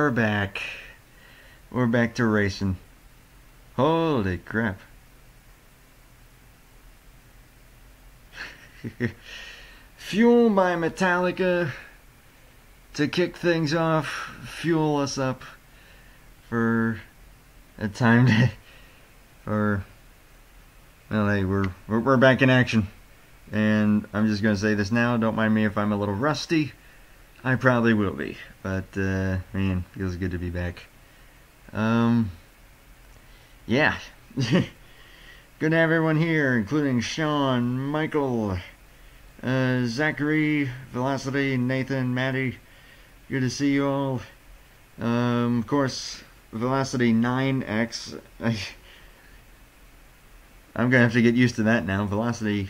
we're back. We're back to racing. Holy crap. Fuel by Metallica to kick things off, fuel us up for a time to, well, hey, we're back in action. And I'm just gonna say this now, don't mind me if I'm a little rusty. I probably will be, but man, feels good to be back. Yeah. Good to have everyone here, including Sean, Michael, Zachary, Velocity, Nathan, Maddie. Good to see you all. Of course, Velocity 9X. I'm gonna have to get used to that now. Velocity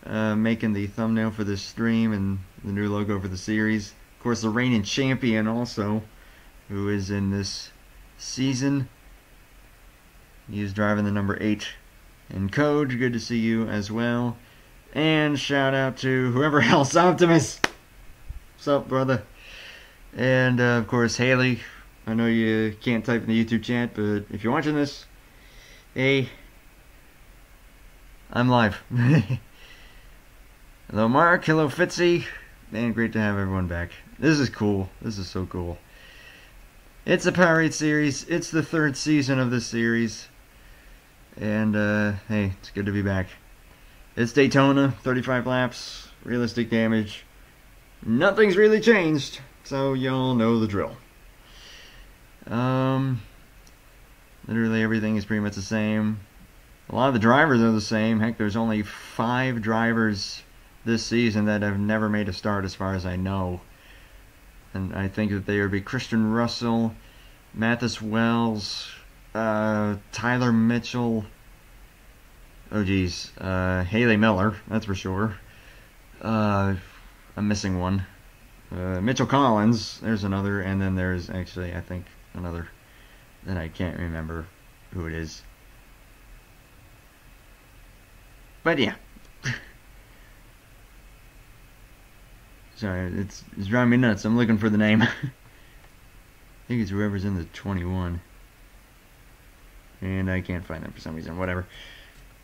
making the thumbnail for this stream and the new logo for the series. Of course, the reigning champion also, who is in this season. He's driving the number 8. And Code, good to see you as well. And shout out to whoever else, Optimus. What's up, brother? And of course, Haley. I know you can't type in the YouTube chat, but if you're watching this, hey, I'm live. Hello, Mark. Hello, Fitzy. Man, great to have everyone back. This is cool. This is so cool. It's a PowerAde series. It's the 3rd season of this series. And, hey, it's good to be back. It's Daytona, 35 laps, realistic damage. Nothing's really changed, so y'all know the drill. Literally everything is pretty much the same. A lot of the drivers are the same. Heck, there's only 5 drivers this season that have never made a start as far as I know. And I think that they would be Christian Russell, Mathis Wells, Tyler Mitchell, oh geez, Haley Miller, that's for sure. I'm missing one. Mitchell Collins, there's another, and then there's actually, I think, another that I can't remember who it is. But yeah. Sorry, it's driving me nuts. I'm looking for the name. I think it's whoever's in the 21. And I can't find them for some reason. Whatever.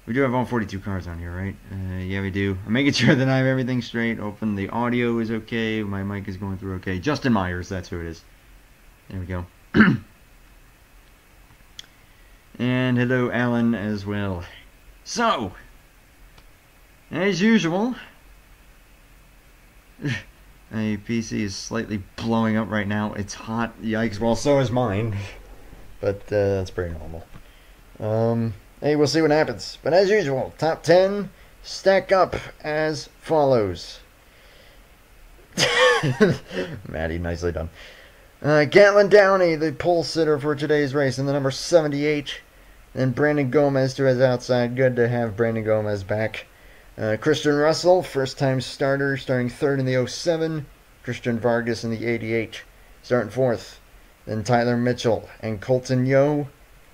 We do have all 42 cars on here, right? Yeah, we do. I'm making sure that I have everything straight. Open. The audio is okay. My mic is going through okay. Justin Myers, that's who it is. There we go. And hello, Alan, as well. So, as usual, my PC is slightly blowing up right now. It's hot. Yikes. Well, so is mine. But that's pretty normal. Hey, we'll see what happens. But as usual, top 10 stack up as follows. Maddie, nicely done. Gatlin Downey, the pole sitter for today's race, in the number 78. And Brandon Gomez to his outside. Good to have Brandon Gomez back. Christian Russell, first-time starter, starting 3rd in the 07. Christian Vargas in the 88, starting 4th. Then Tyler Mitchell and Colton Yo,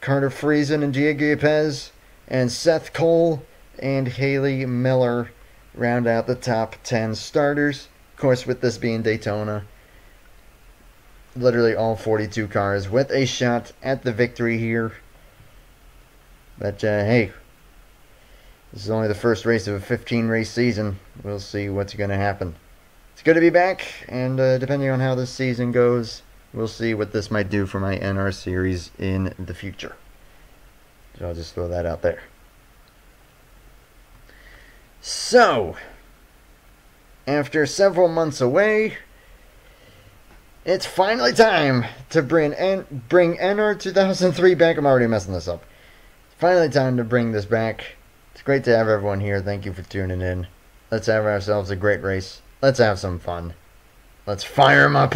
Carter Friesen and Diego Pez, and Seth Cole and Haley Miller round out the top 10 starters. Of course, with this being Daytona, literally all 42 cars with a shot at the victory here. But hey, this is only the first race of a 15-race season. We'll see what's going to happen. It's good to be back, and depending on how this season goes, we'll see what this might do for my NR series in the future. So I'll just throw that out there. So, after several months away, it's finally time to bring NR 2003 back. I'm already messing this up. It's finally time to bring this back. It's great to have everyone here. Thank you for tuning in. Let's have ourselves a great race. Let's have some fun. Let's fire them up.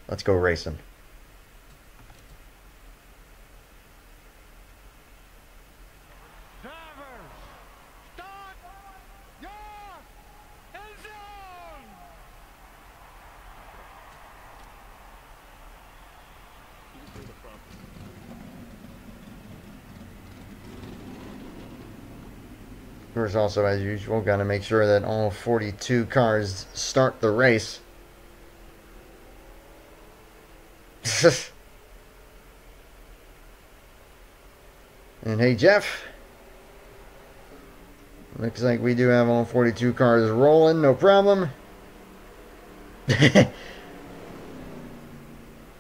Let's go racing. Of course, also, as usual, got to make sure that all 42 cars start the race. And hey, Jeff. Looks like we do have all 42 cars rolling, no problem.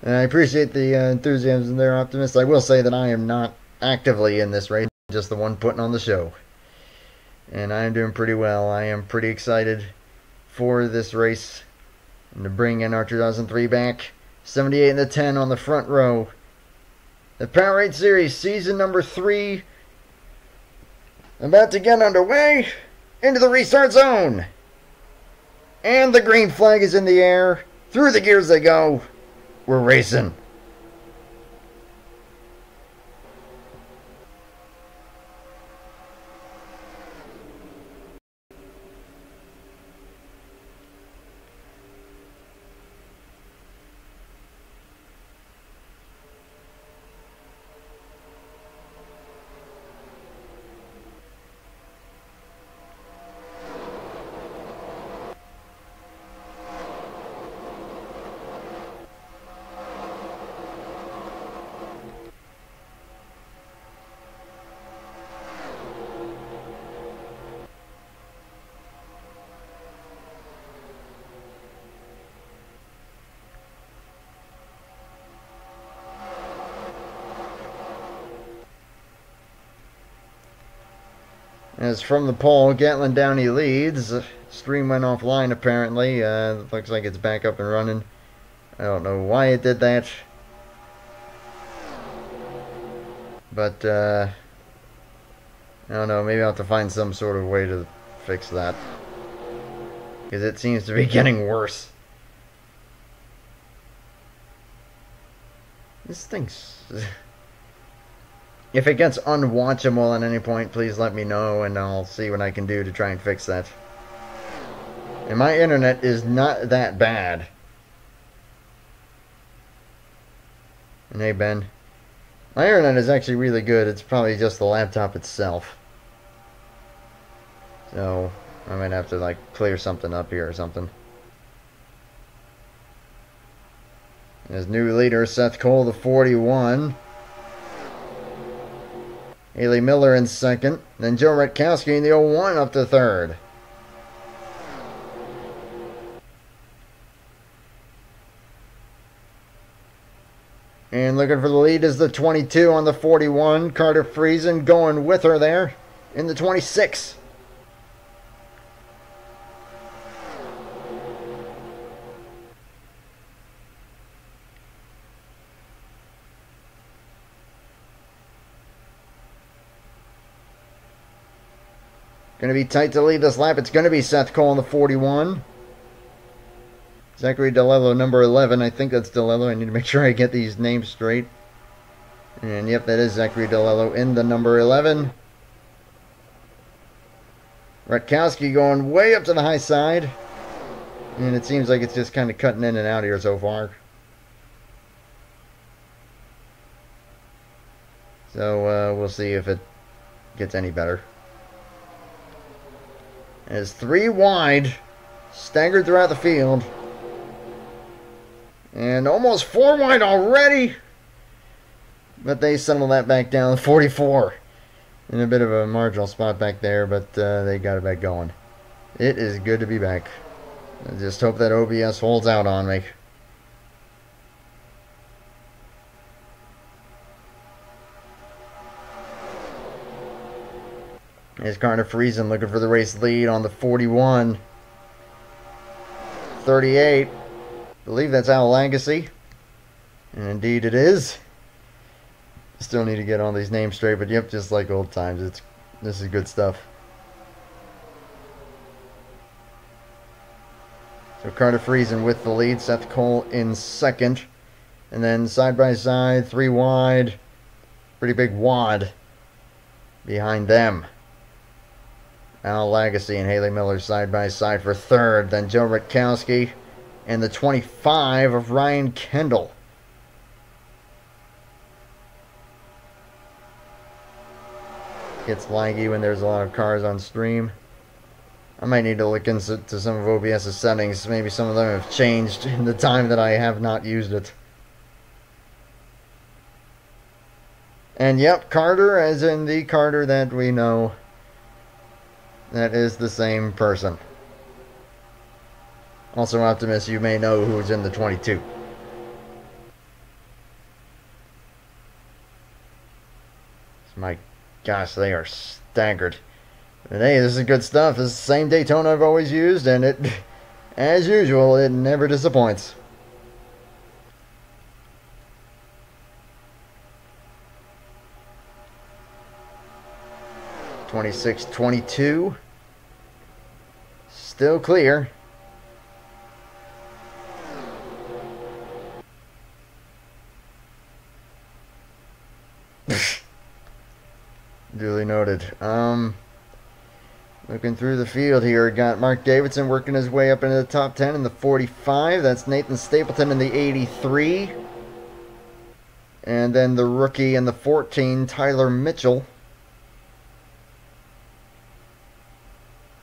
And I appreciate the enthusiasm there, Optimist. I will say that I am not actively in this race, just the one putting on the show. And I am doing pretty well. I am pretty excited for this race and to bring in our 2003 back. 78 and the 10 on the front row. The PowerAde Series season number 3 about to get underway into the restart zone. And the green flag is in the air. Through the gears they go. We're racing. As from the pole, Gatlin Downey leads. Stream went offline apparently. Looks like it's back up and running. I don't know why it did that. But, I don't know. Maybe I'll have to find some sort of way to fix that. Because it seems to be getting worse. This thing's... If it gets unwatchable at any point, please let me know and I'll see what I can do to try and fix that. And my internet is not that bad. And hey, Ben. My internet is actually really good. It's probably just the laptop itself. So, I might have to, like, clear something up here or something. As new leader, Seth Cole, the 41. Haley Miller in second. Then Joe Rutkowski in the 01 up to third. And looking for the lead is the 22 on the 41. Carter Friesen going with her there in the 26. Going to be tight to lead this lap. It's going to be Seth Cole in the 41. Zachary DeLello, number 11. I think that's DeLello. I need to make sure I get these names straight. And yep, that is Zachary DeLello in the number 11. Rutkowski going way up to the high side. And it seems like it's just kind of cutting in and out here so far. So we'll see if it gets any better. As 3 wide, staggered throughout the field. And almost 4 wide already. But they settle that back down to 44. In a bit of a marginal spot back there, but they got it back going. It is good to be back. I just hope that OBS holds out on me. There's Carter Friesen looking for the race lead on the 41. 38. I believe that's Al Lagacy. And indeed it is. Still need to get all these names straight, but yep, just like old times. This is good stuff. So Carter Friesen with the lead. Seth Cole in second. And then side by side, 3 wide. Pretty big wad behind them. Al Lagacy and Haley Miller side by side for third. Then Joe Rutkowski and the 25 of Ryan Kendall. Gets laggy when there's a lot of cars on stream. I might need to look into some of OBS's settings. Maybe some of them have changed in the time that I have not used it. And yep, Carter, as in the Carter that we know. That is the same person. Also, Optimus, you may know who's in the 22. My gosh, they are staggered. But hey, this is good stuff. This is the same Daytona I've always used, and it, as usual, it never disappoints. (26-22) still clear. Duly noted. Looking through the field here, got Mark Davidson working his way up into the top 10 in the 45. That's Nathan Stapleton in the 83. And then the rookie in the 14, Tyler Mitchell.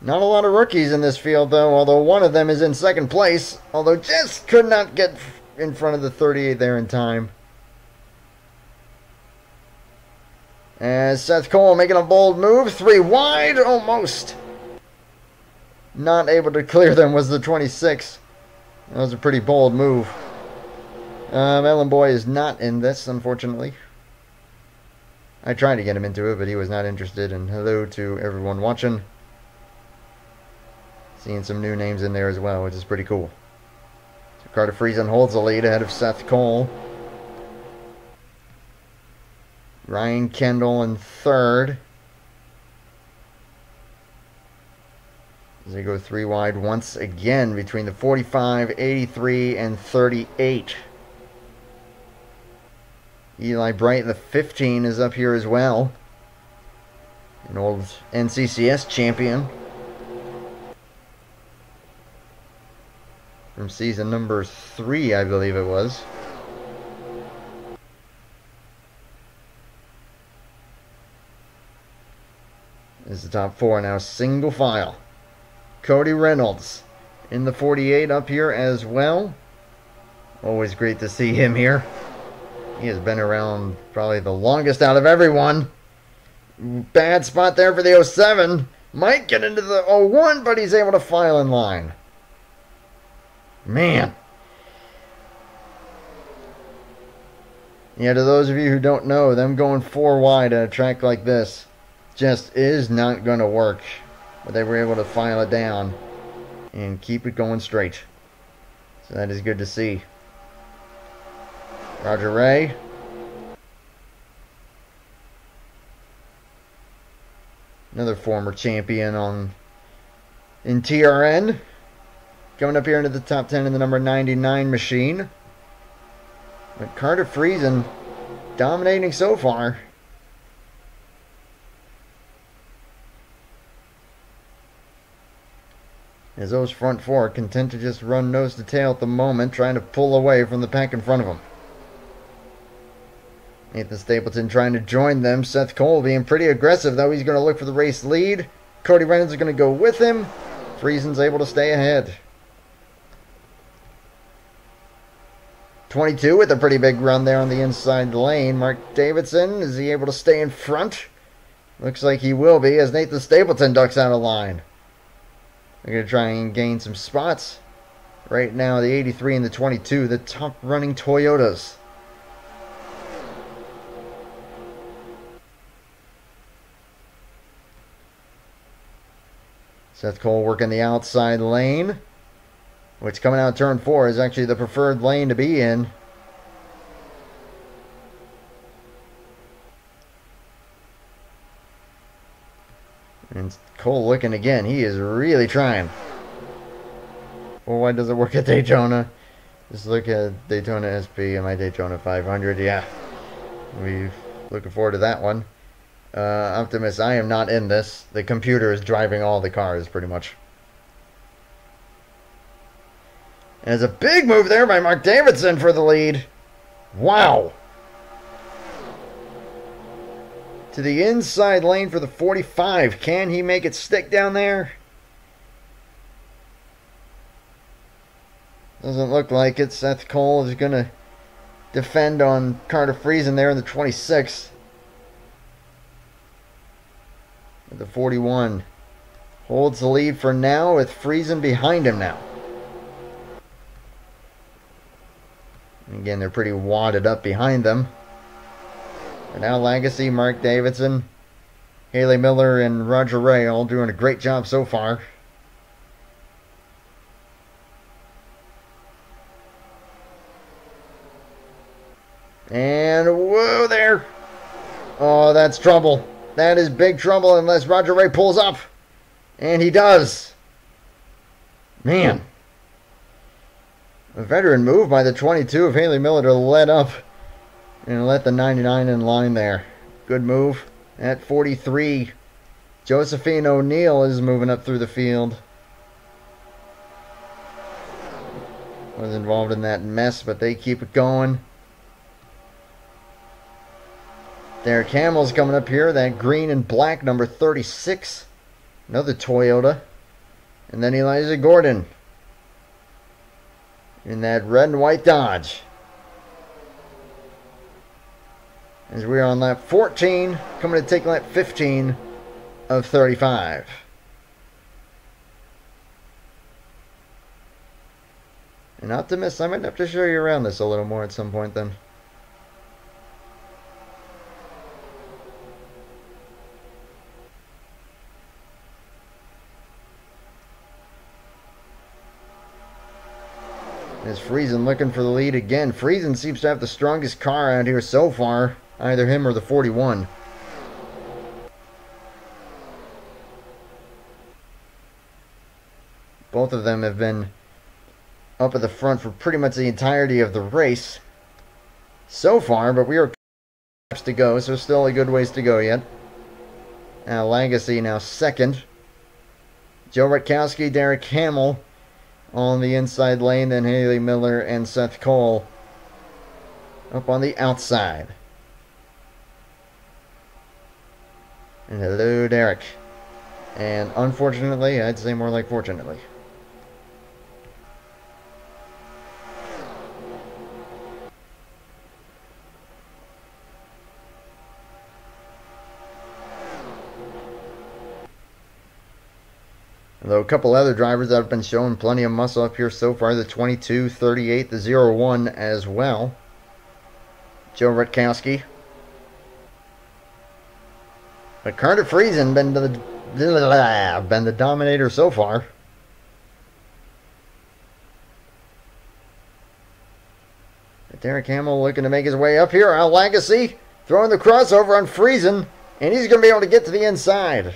Not a lot of rookies in this field, though, although one of them is in second place, although just could not get in front of the 38 there in time. As Seth Cole making a bold move, 3 wide, almost. Not able to clear them was the 26. That was a pretty bold move. Ellen Boy is not in this, unfortunately. I tried to get him into it, but he was not interested. And hello to everyone watching. Seeing some new names in there as well, which is pretty cool. So Carter Friesen holds the lead ahead of Seth Cole. Ryan Kendall in third. As they go 3 wide once again between the 45, 83, and 38. Eli Bright, the 15, is up here as well. An old NCCS champion. From season number 3, I believe it was. This is the top 4 now, single file. Cody Reynolds in the 48 up here as well. Always great to see him here. He has been around probably the longest out of everyone. Bad spot there for the 07. Might get into the 01, but he's able to file in line. Man. Yeah, to those of you who don't know, them going 4 wide at a track like this just is not going to work. But they were able to file it down and keep it going straight. So that is good to see. Roger Ray. Another former champion in TRN. Coming up here into the top 10 in the number 99 machine. But Carter Friesen dominating so far. As those front 4 are content to just run nose to tail at the moment, trying to pull away from the pack in front of them. Nathan Stapleton trying to join them. Seth Cole being pretty aggressive, though. He's going to look for the race lead. Cody Reynolds is going to go with him. Friesen's able to stay ahead. 22 with a pretty big run there on the inside lane. Mark Davidson, is he able to stay in front? Looks like he will be, as Nathan Stapleton ducks out of line. They're going to try and gain some spots. Right now, the 83 and the 22, the top running Toyotas. Seth Cole working the outside lane, which coming out turn 4 is actually the preferred lane to be in. And Cole looking again. He is really trying. Well, why does it work at Daytona? Just look at Daytona SP and my Daytona 500. Yeah, we're looking forward to that one. Optimus, I am not in this. The computer is driving all the cars, pretty much. And there's a big move there by Mark Davidson for the lead. Wow. To the inside lane for the 45. Can he make it stick down there? Doesn't look like it. Seth Cole is going to defend on Carter Friesen there in the 26. The 41 holds the lead for now with Friesen behind him now. And again, they're pretty wadded up behind them. But now Legacy, Mark Davidson, Haley Miller, and Roger Ray all doing a great job so far. And whoa there. Oh, that's trouble. That is big trouble unless Roger Ray pulls up. And he does. Man. A veteran move by the 22 of Haley Miller to let up and let the 99 in line there. Good move. At 43, Josephine O'Neill is moving up through the field. Was involved in that mess, but they keep it going. Derek Hamill's coming up here. That green and black, number 36. Another Toyota. And then Elijah Gordon in that red and white Dodge. As we are on lap 14, coming to take lap 15 of 35. And Optimus, I might have to show you around this a little more at some point then. As Friesen looking for the lead again. Friesen seems to have the strongest car out here so far. Either him or the 41. Both of them have been up at the front for pretty much the entirety of the race so far, but we are laps to go, so still a good ways to go yet. Now Legacy now second. Joe Rutkowski, Derek Hamill on the inside lane, then Haley Miller and Seth Cole up on the outside. And hello, Derek. And unfortunately, I'd say more like fortunately. Although a couple other drivers that have been showing plenty of muscle up here so far. The 22, 38, the 01 as well. Joe Rutkowski. But Carter Friesen been the dominator so far. But Derek Hamill looking to make his way up here. Al Legacy throwing the crossover on Friesen, and he's going to be able to get to the inside.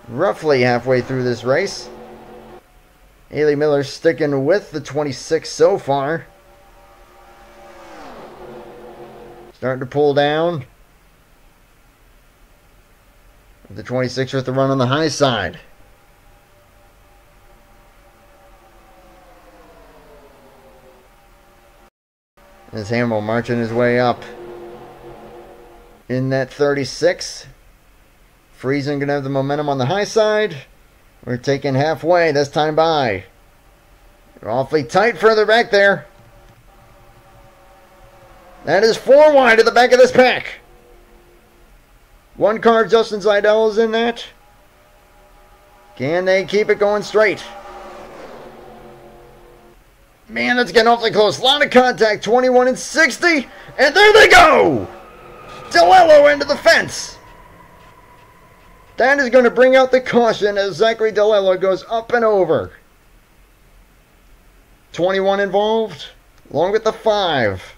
Roughly halfway through this race. Haley Miller sticking with the 26 so far. Starting to pull down. The 26 with the run on the high side. As Hamill marching his way up. In that 36. Friesen gonna have the momentum on the high side. We're taking halfway this time by. They're awfully tight further back there. That is 4 wide at the back of this pack. One car of Justin Seidel is in that. Can they keep it going straight? Man, that's getting awfully close. A lot of contact. 21 and 60. And there they go! DeLello into the fence. That is going to bring out the caution as Zachary DeLello goes up and over. 21 involved, along with the 5.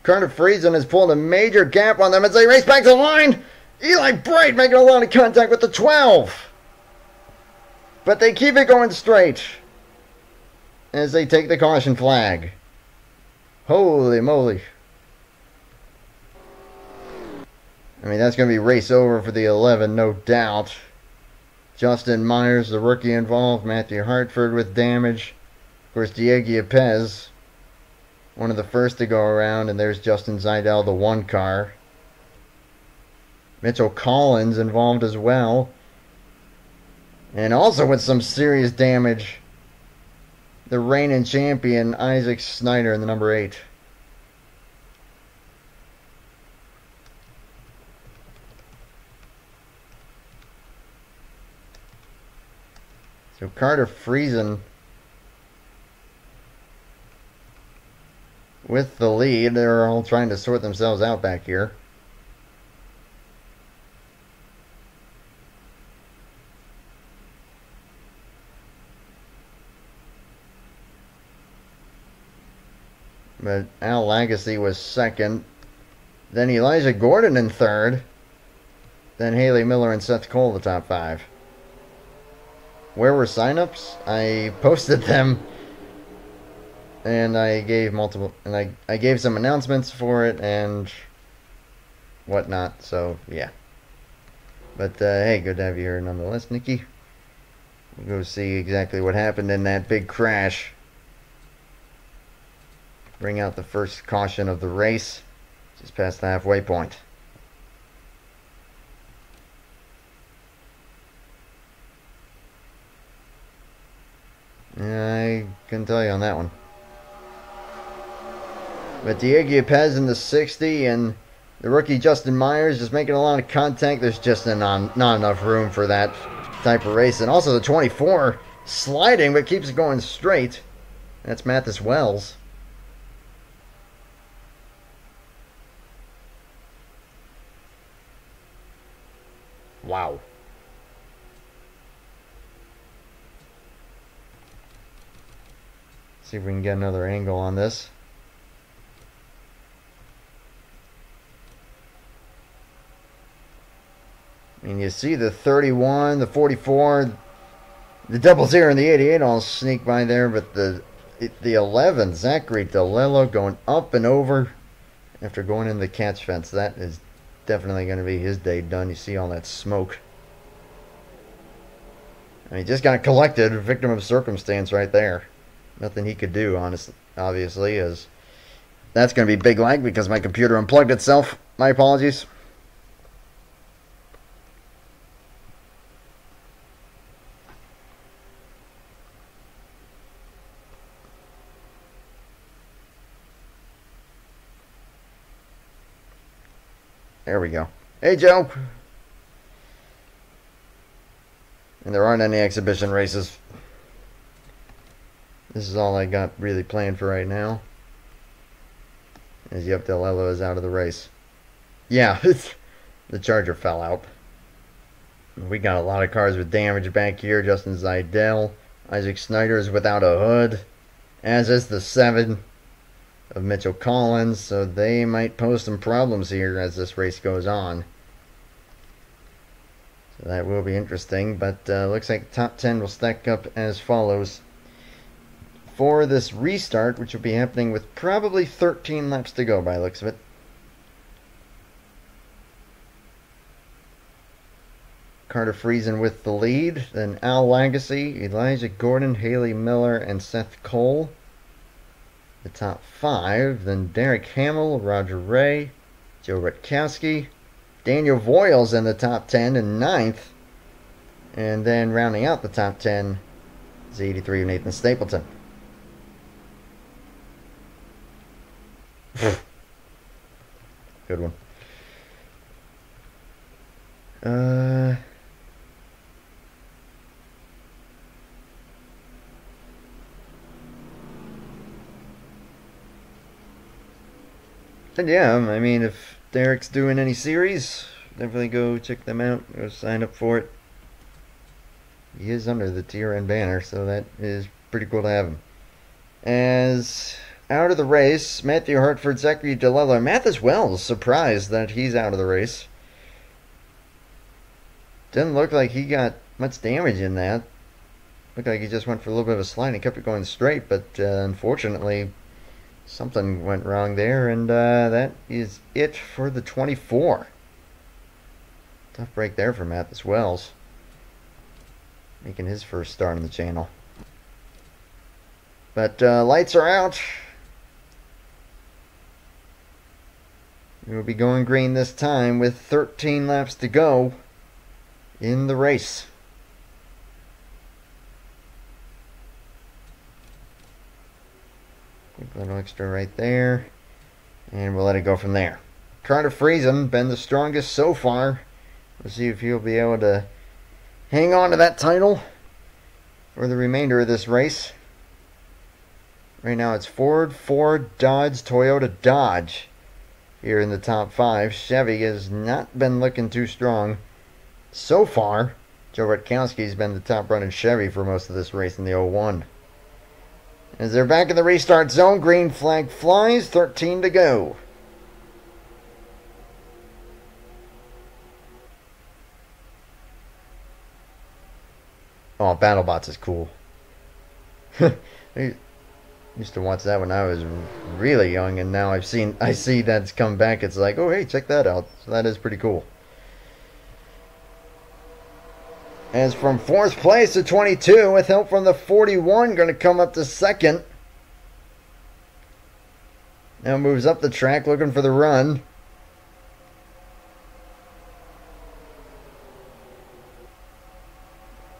Carter Friesen has pulled a major gap on them as they race back to the line. Eli Bright making a lot of contact with the 12. But they keep it going straight as they take the caution flag. Holy moly. I mean, that's going to be race over for the 11, no doubt. Justin Myers, the rookie involved. Matthew Hartford with damage. Of course, Diego Pez, one of the first to go around. And there's Justin Seidel, the 1 car. Mitchell Collins involved as well. And also with some serious damage, the reigning champion, Isaac Snyder, in the number 8. So Carter Friesen with the lead. They're all trying to sort themselves out back here. But Al Lagacy was second. Then Elijah Gordon in third. Then Haley Miller and Seth Cole, the top 5. Where were signups? I posted them, and I gave I gave some announcements for it and whatnot. So yeah. But hey, good to have you here nonetheless, Nikki. We'll go see exactly what happened in that big crash. Bring out the first caution of the race, just past the halfway point. I couldn't tell you on that one. But Diego Pez in the 60 and the rookie Justin Myers just making a lot of contact. There's just not enough room for that type of race. And also the 24 sliding but keeps it going straight. That's Mathis Wells. Wow. See if we can get another angle on this. I mean, you see the 31, the 44, the 00 and the 88 all sneak by there, but the 11, Zachary DeLello going up and over after going in the catch fence. That is definitely going to be his day done. You see all that smoke. I mean, he just got collected, victim of circumstance right there. Nothing he could do, honestly, obviously, as that's going to be big lag because my computer unplugged itself. My apologies. There we go. Hey, Joe. And there aren't any exhibition races. This is all I got really planned for right now. As Yep DeLello is out of the race. Yeah, the Charger fell out. We got a lot of cars with damage back here. Justin Zeidel. Isaac Snyder is without a hood. As is the 7 of Mitchell Collins. So they might pose some problems here as this race goes on. So that will be interesting. But looks like the top 10 will stack up as follows. For this restart, which will be happening with probably 13 laps to go by the looks of it. Carter Friesen with the lead. Then Al Lagacy, Elijah Gordon, Haley Miller, and Seth Cole. The top 5. Then Derek Hamill, Roger Ray, Joe Rutkowski, Daniel Voiles in the top 10 and 9th. And then rounding out the top 10 is 83 of Nathan Stapleton. Good one. And yeah, I mean, if Derek's doing any series, definitely go check them out. Go sign up for it. He is under the TRN banner, so that is pretty cool to have him. As out of the race, Matthew Hartford, Zachary DeLello. Mathis Wells surprised that he's out of the race. Didn't look like he got much damage in that. Looked like he just went for a little bit of a slide and kept it going straight, but unfortunately something went wrong there, and that is it for the 24. Tough break there for Mathis Wells. Making his first start on the channel. But lights are out. We'll be going green this time with 13 laps to go in the race. Keep a little extra right there. And we'll let it go from there. Carter Friesen, been the strongest so far. We'll see if he'll be able to hang on to that title for the remainder of this race. Right now it's Ford, Dodge, Toyota, Dodge here in the top 5. Chevy has not been looking too strong so far. Joe Rutkowski's been the top running Chevy for most of this race in the 01. As they're back in the restart zone, green flag flies, 13 to go. Oh, BattleBots is cool. I used to watch that when I was really young, and now I see that's come back. It's like, oh hey, check that out. So that is pretty cool. As from 4th place to 22, with help from the 41, going to come up to 2nd. Now moves up the track, looking for the run.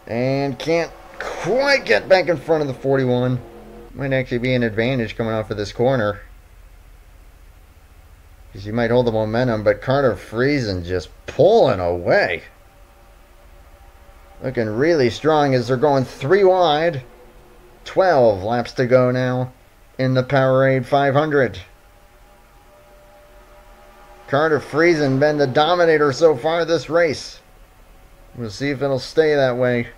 And can't quite get back in front of the 41. Might actually be an advantage coming off of this corner, because you might hold the momentum, but Carter Friesen just pulling away. Looking really strong as they're going 3 wide. 12 laps to go now in the PowerAde 500. Carter Friesen been the dominator so far this race. We'll see if it'll stay that way.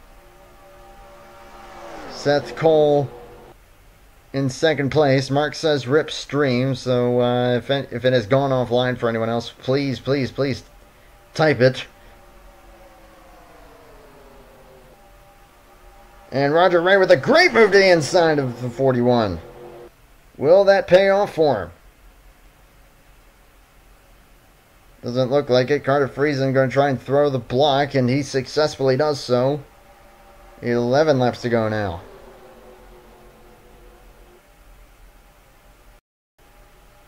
Seth Cole in 2nd place. Mark says rip stream, so if it has gone offline for anyone else, please type it. And Roger Ray with a great move to the inside of the 41. Will that pay off for him? Doesn't look like it. Carter Friesen going to try and throw the block, and he successfully does so. 11 laps to go now.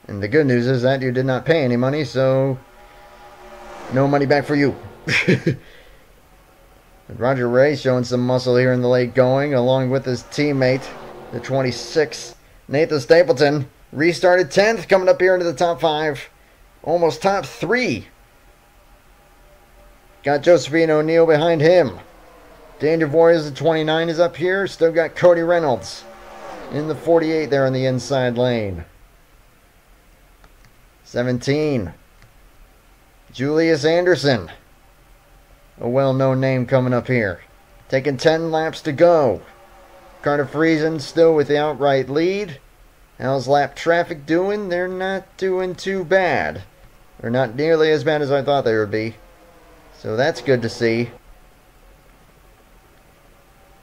And the good news is that you did not pay any money, so no money back for you. Roger Ray showing some muscle here in the late going, along with his teammate, the 26, Nathan Stapleton. Restarted 10th, coming up here into the top 5. Almost top 3. Got Josephine O'Neill behind him. Danger Warriors, the 29, is up here. Still got Cody Reynolds in the 48 there in the inside lane. 17. Julius Anderson. A well-known name coming up here. Taking 10 laps to go. Carter Friesen still with the outright lead. How's lap traffic doing? They're not doing too bad. They're not nearly as bad as I thought they would be. So that's good to see.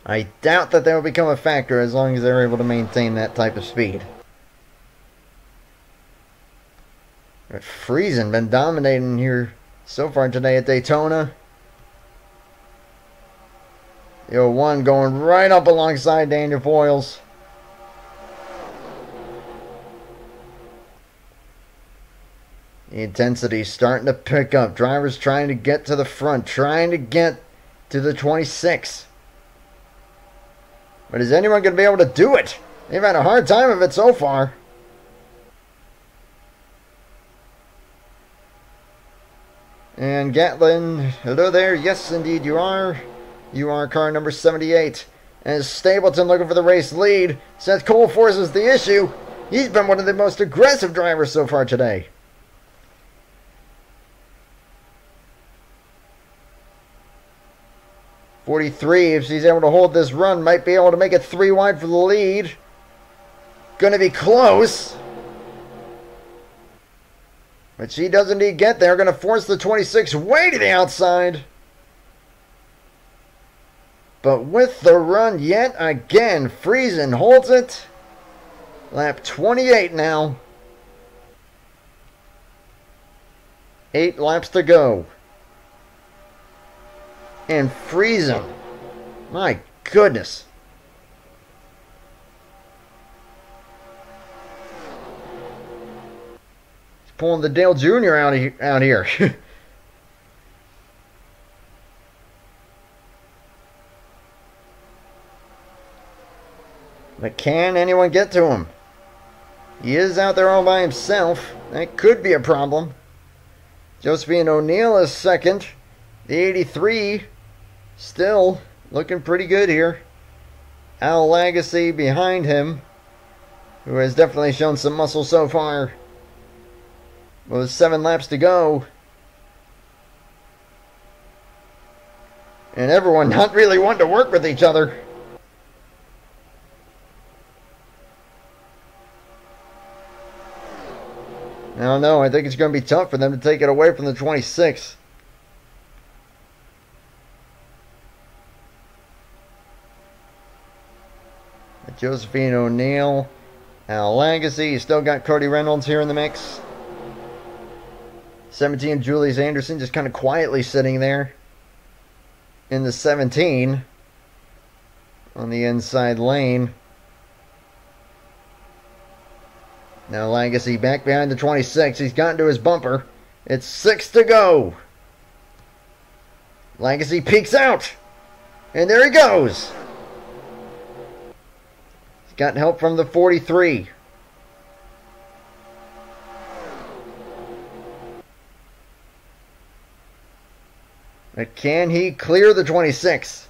I doubt that they will become a factor as long as they're able to maintain that type of speed. But Friesen been dominating here so far today at Daytona. The 01 going right up alongside Daniel Foyles. The intensity starting to pick up. Drivers trying to get to the front, trying to get to the 26. But is anyone going to be able to do it? They've had a hard time of it so far. And Gatlin, hello there. Yes, indeed you are. You are car number 78. As Stapleton looking for the race lead. Seth Cole forces the issue. He's been one of the most aggressive drivers so far today. .43, if she's able to hold this run, might be able to make it 3 wide for the lead. Gonna be close. But she does indeed get there. Gonna force the 26 way to the outside. But with the run yet again, Friesen holds it. Lap 28 now. 8 laps to go. And Friesen, my goodness. He's pulling the Dale Jr. out here. But can anyone get to him? He is out there all by himself. That could be a problem. Josephine O'Neill is second. The 83 still looking pretty good here. Al Lagasse behind him, who has definitely shown some muscle so far. With 7 laps to go. And everyone not really wanting to work with each other. I don't know. I think it's going to be tough for them to take it away from the 26. Josephine O'Neill, Al Lagasse. You still got Cody Reynolds here in the mix. 17, Julius Anderson, just kind of quietly sitting there in the 17 on the inside lane. Now Lagasse back behind the 26. He's gotten to his bumper. It's 6 to go. Lagasse peeks out. And there he goes. He's got help from the 43. But can he clear the 26?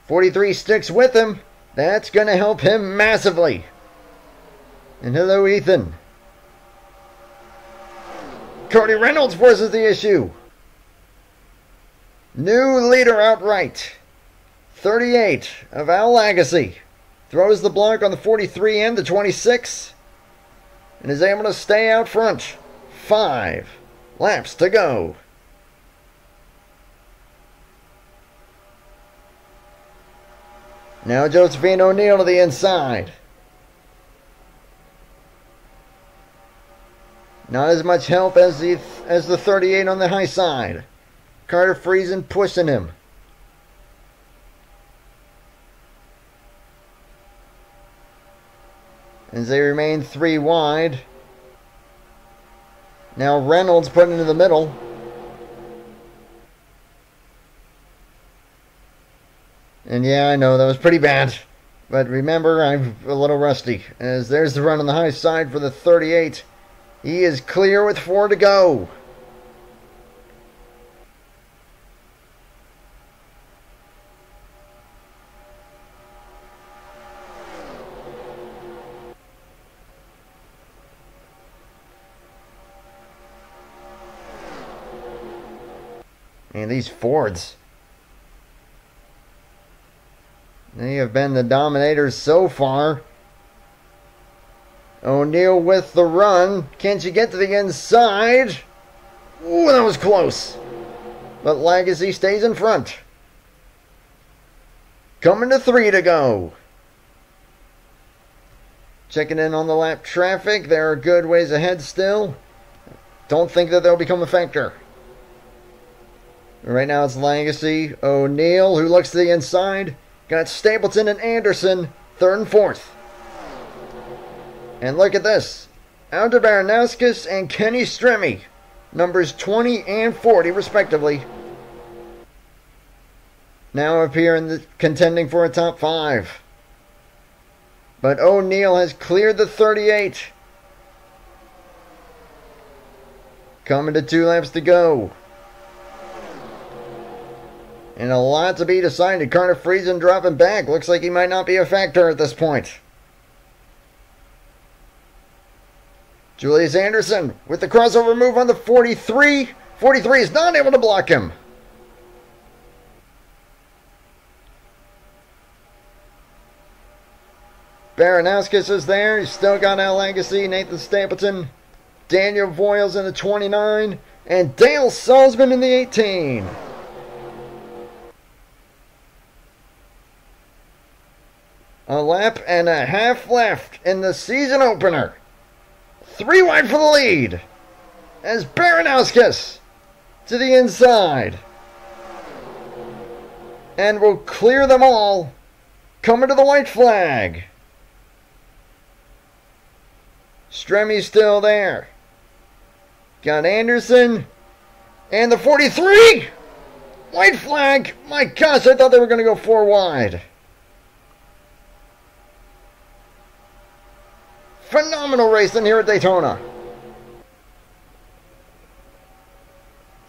43 sticks with him. That's going to help him massively. And hello, Ethan. Cody Reynolds forces the issue. New leader outright. 38 of Al Lagasse. Throws the block on the 43 and the 26. And is able to stay out front. 5 laps to go. Now Josephine O'Neill to the inside. Not as much help as the 38 on the high side. Carter Friesen pushing him. As they remain 3 wide. Now Reynolds put into the middle. And yeah, I know that was pretty bad. But remember, I'm a little rusty. As there's the run on the high side for the 38. He is clear with 4 to go. And these Fords, they have been the dominators so far. O'Neill with the run. Can she get to the inside? Ooh, that was close. But Lagasse stays in front. Coming to 3 to go. Checking in on the lap traffic. There are good ways ahead still. Don't think that they'll become a factor. Right now it's Lagasse, O'Neill, who looks to the inside. Got Stapleton and Anderson, 3rd and 4th. And look at this. Alder Baranowskis and Kenny Stremme, numbers 20 and 40 respectively. Now appear in the contending for a top 5. But O'Neill has cleared the 38. Coming to 2 laps to go. And a lot to be decided. Carter Friesen dropping back. Looks like he might not be a factor at this point. Julius Anderson with the crossover move on the 43. 43 is not able to block him. Baranowskis is there. He's still got Al Lagasse, Nathan Stapleton, Daniel Voiles in the 29, and Dale Salzman in the 18. A lap and a half left in the season opener. 3 wide for the lead. As Baranowskis to the inside. And will clear them all. Coming to the white flag. Stremme's still there. Got Anderson. And the 43. White flag. My gosh, I thought they were going to go 4 wide. Phenomenal racing here at Daytona.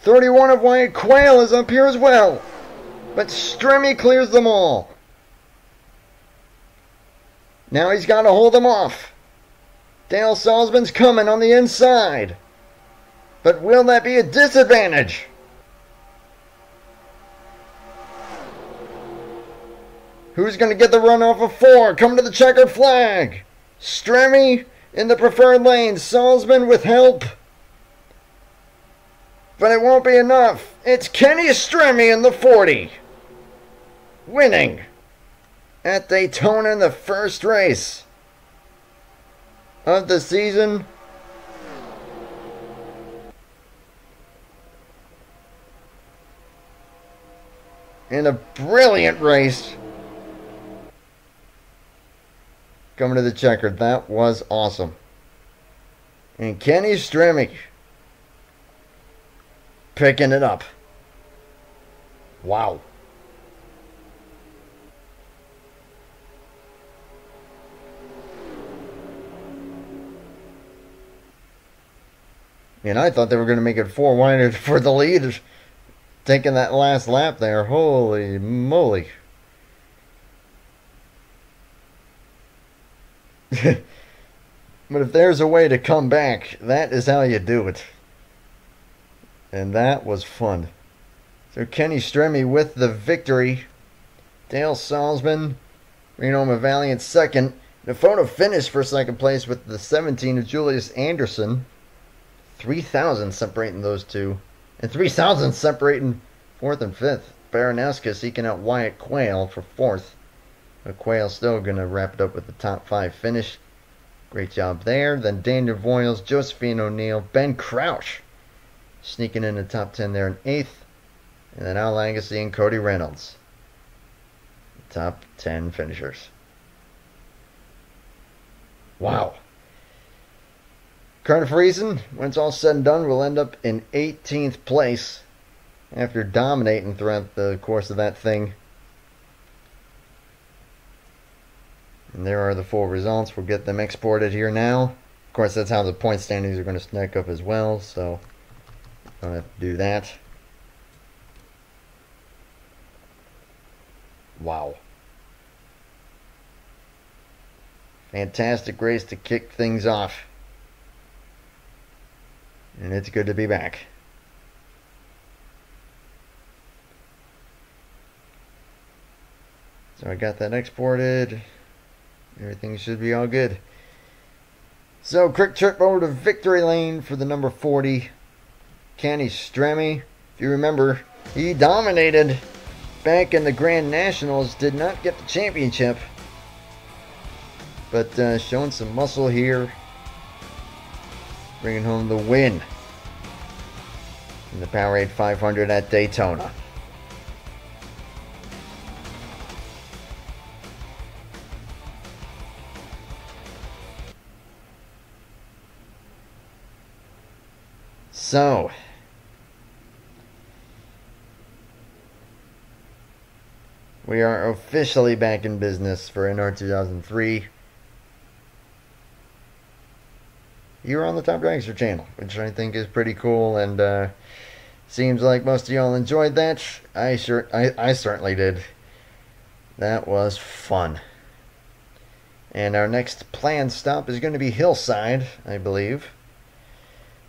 31 of Wyatt Quayle is up here as well. But Stremme clears them all. Now he's got to hold them off. Dale Salzman's coming on the inside. But will that be a disadvantage? Who's going to get the run off of 4? Coming to the checkered flag. Stremme in the preferred lane. Salzman with help. But it won't be enough. It's Kenny Stremme in the 40. Winning at Daytona in the first race of the season. In a brilliant race. Coming to the checkered. That was awesome. And Kenny Stremme picking it up. Wow. And I thought they were going to make it 4 wide for the lead. Taking that last lap there. Holy moly. But if there's a way to come back, that is how you do it. And that was fun. So Kenny Stremme with the victory. Dale Salzman bringing home a valiant second. The photo finish for second place with the 17 of Julius Anderson. 3,000 separating those two. And 3,000 separating 4th and 5th. Baranowska seeking out Wyatt Quayle for 4th. But Quayle still going to wrap it up with the top 5 finish. Great job there. Then Daniel Voiles, Josephine O'Neill, Ben Crouch sneaking in the top 10 there in 8th. And then Al Agassi and Cody Reynolds. Top 10 finishers. Wow. Carter Friesen, when it's all said and done, will end up in 18th place after dominating throughout the course of that thing. And there are the full results. We'll get them exported here now. Of course, that's how the point standings are going to stack up as well, so don't have to do that. Wow. Fantastic race to kick things off. And it's good to be back. So I got that exported. Everything should be all good. So quick trip over to victory lane for the number 40. Kenny Stremme. If you remember, he dominated back in the Grand Nationals. Did not get the championship. But showing some muscle here. Bringing home the win in the PowerAde 500 at Daytona. So, we are officially back in business for NR 2003. You're on the Top Dragster channel, which I think is pretty cool, and seems like most of y'all enjoyed that. I certainly did. That was fun. And our next planned stop is going to be Hillside, I believe.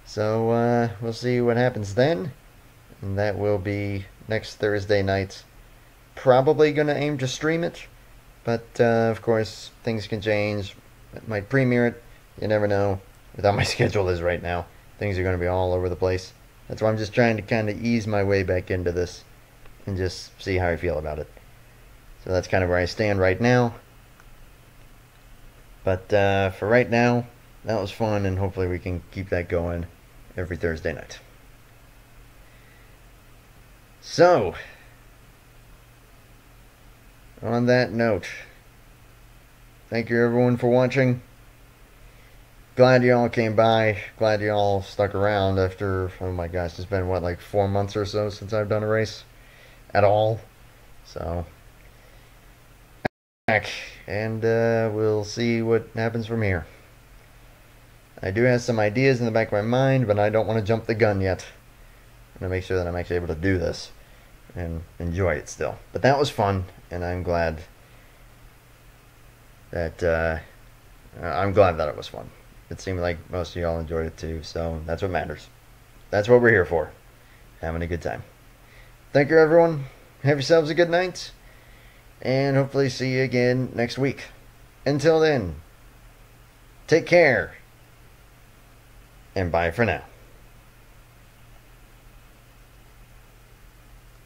So we'll see what happens then, and that will be next Thursday night. Probably going to aim to stream it, but of course things can change. I might premiere it. You never know. With how my schedule is right now, things are going to be all over the place. That's why I'm just trying to kind of ease my way back into this and just see how I feel about it. So that's kind of where I stand right now. But for right now, that was fun, and hopefully we can keep that going every Thursday night. So, on that note, thank you everyone for watching. Glad you all came by. Glad you all stuck around after, oh my gosh, it's been what, like 4 months or so since I've done a race at all. So, back, and we'll see what happens from here. I do have some ideas in the back of my mind, but I don't want to jump the gun yet. I'm going to make sure that I'm actually able to do this and enjoy it still. But that was fun, and I'm glad that it was fun. It seemed like most of y'all enjoyed it too, so that's what matters. That's what we're here for, having a good time. Thank you, everyone. Have yourselves a good night, and hopefully see you again next week. Until then, take care, and bye for now.